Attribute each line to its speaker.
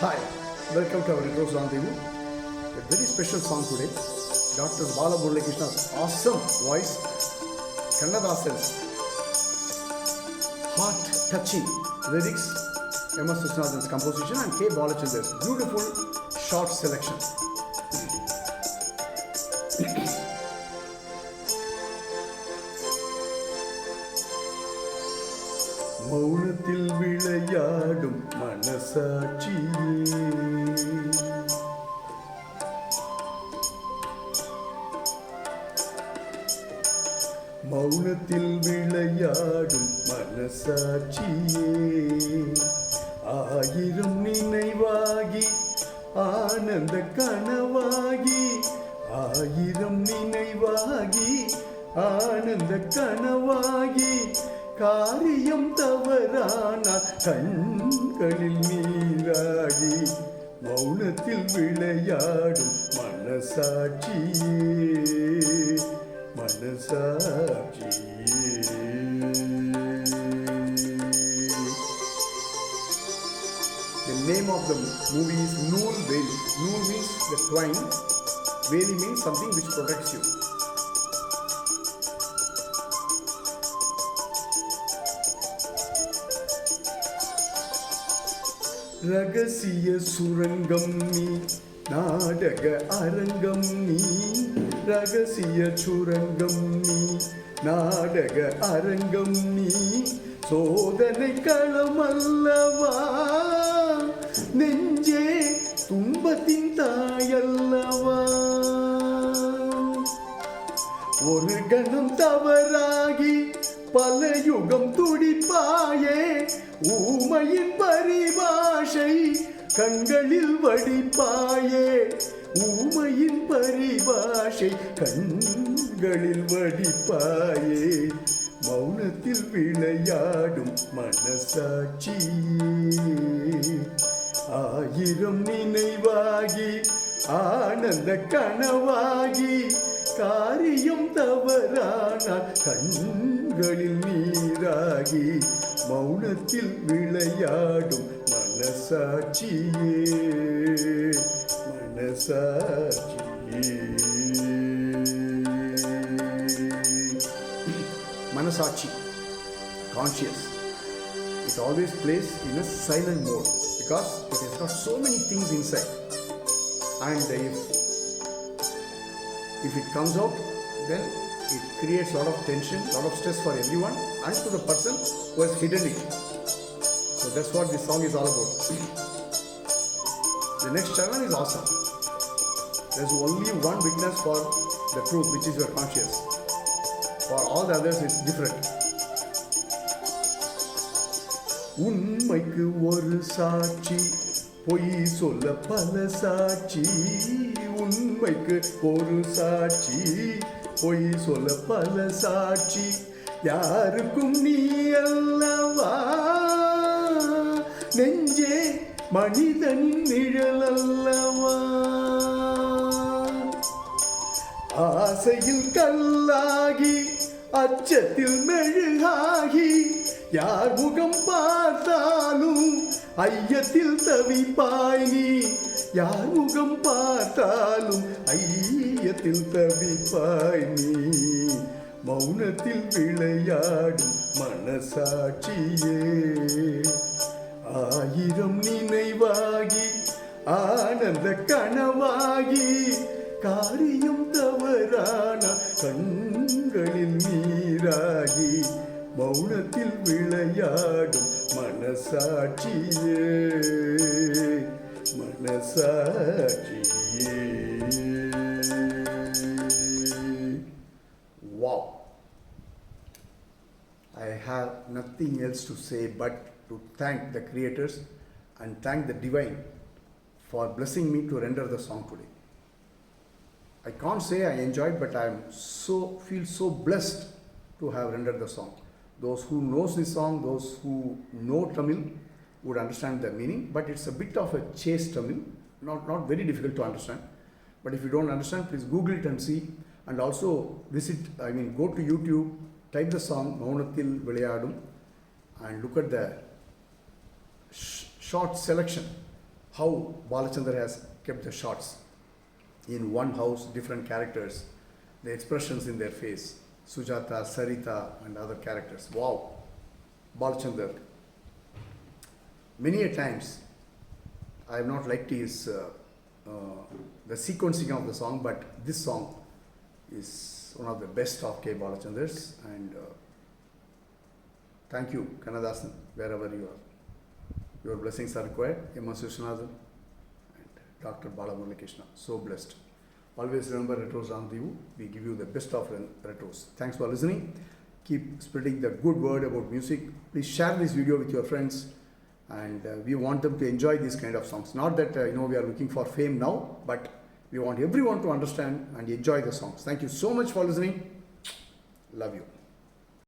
Speaker 1: Hi, welcome to our Retro Song Review. A very special song today. Dr. Bala Murali Krishna's awesome voice, Kannadasan's heart-touching lyrics, M.S. Viswanathan's composition and K. Balachandra's beautiful short selection. மௌனத்தில் விளையாடும் மனசாட்சியே, மௌனத்தில் விளையாடும் மனசாட்சியே, ஆயிரம் நினைவாகி ஆனந்த கனவாகி, ஆயிரம் நினைவாகி ஆனந்த கனவாகி, காரியம் தவறானால் கண்களில் நீராகி, மௌனத்தில் விளையாடும் மனசாட்சியே, மனசாட்சியே. The name of the movie is Nool Veli. Nool means the twine. Veli means something which protects you. ரகசிய சுரங்கம் நீ, நாடக அரங்கம் நீ, ரகசிய சுரங்கம் நீ, நாடக அரங்கம் நீ, சோதனை களமல்லவா நெஞ்சே துன்பத்தின் தாயல்லவா, ஒரு கணம் தவறாகி பல யுகம் துடிப்பாயே, ஊமையின் பரிபாஷை கண்களில் வடிப்பாயே, ஊமையின் பரிபாஷை கண்களில் வடிப்பாயே, மௌனத்தில் விளையாடும் மனசாட்சியே, ஆயிரம் நினைவாகி ஆனந்த கனவாகி, காரியம் தவறானால் கண்களில் நீராகி, மௌனத்தில் விளையாடும் மனசாட்சியே, மனசாட்சியே. Manasachi, conscious, it always plays in a silent mode because it has got so many things inside, and if it comes out, then it creates a lot of tension, a lot of stress for everyone and to the person who has hidden it. So that's what this song is all about. The next channel is awesome. There's only one witness for the truth, which is your conscience. For all the others, it's different. உண்மைக்கு ஒரு சாட்சி, பொய் சொல்ல பல சாட்சி, உண்மைக்கு ஒரு சாட்சி, பொய் சொல்ல பல சாட்சி, யாருக்கும் நீ அல்லவா நெஞ்சே மனிதனின் நிழல் அல்லவா, ஆசையில் கல்லாகி அச்சத்தில் மெழுகாகி, யார் முகம் பார்த்தாலும் ஐயத்தில் தவிப்பாய் நீ, யார் முகம் பார்த்தாலும் ஐயத்தில் தவிப்பாய் நீ, மௌனத்தில் விளையாடும் மனசாட்சியே, ஆயிரம் நினைவாகி ஆனந்த கனவாகி, காரியம் தவறான கண்களில் நீராகி, மௌனத்தில் விளையாடும் மனசாட்சியே, மனசாட்சியே. Wow! I have nothing else to say but to thank the creators and thank the divine for blessing me to render the song today. I can't say I enjoyed, but I feel so blessed to have rendered the song. Those who knows this song, those who know Tamil would understand the meaning, but it's a bit of a chase Tamil, not very difficult to understand. But if you don't understand, please Google it and see, and also go to YouTube, type the song Maunathil Vilayadum and look at the short selection, how Balachandar has kept the shots in one house, different characters, the expressions in their face, Sujata, Sarita, and other characters. Wow, Balachandar. Many a times, I have not liked the sequencing of the song, but this song is one of the best of K. Balachandar's, and thank you, Kannadasan, wherever you are. Your blessings are required. M.S. Vishwanathan and Dr. Balamurali Krishna. So blessed. Always remember Retros Ramdevu. We give you the best of retros. Thanks for listening. Keep spreading the good word about music. Please share this video with your friends, and we want them to enjoy these kind of songs. Not that we are looking for fame now, but we want everyone to understand and enjoy the songs. Thank you so much for listening. Love you.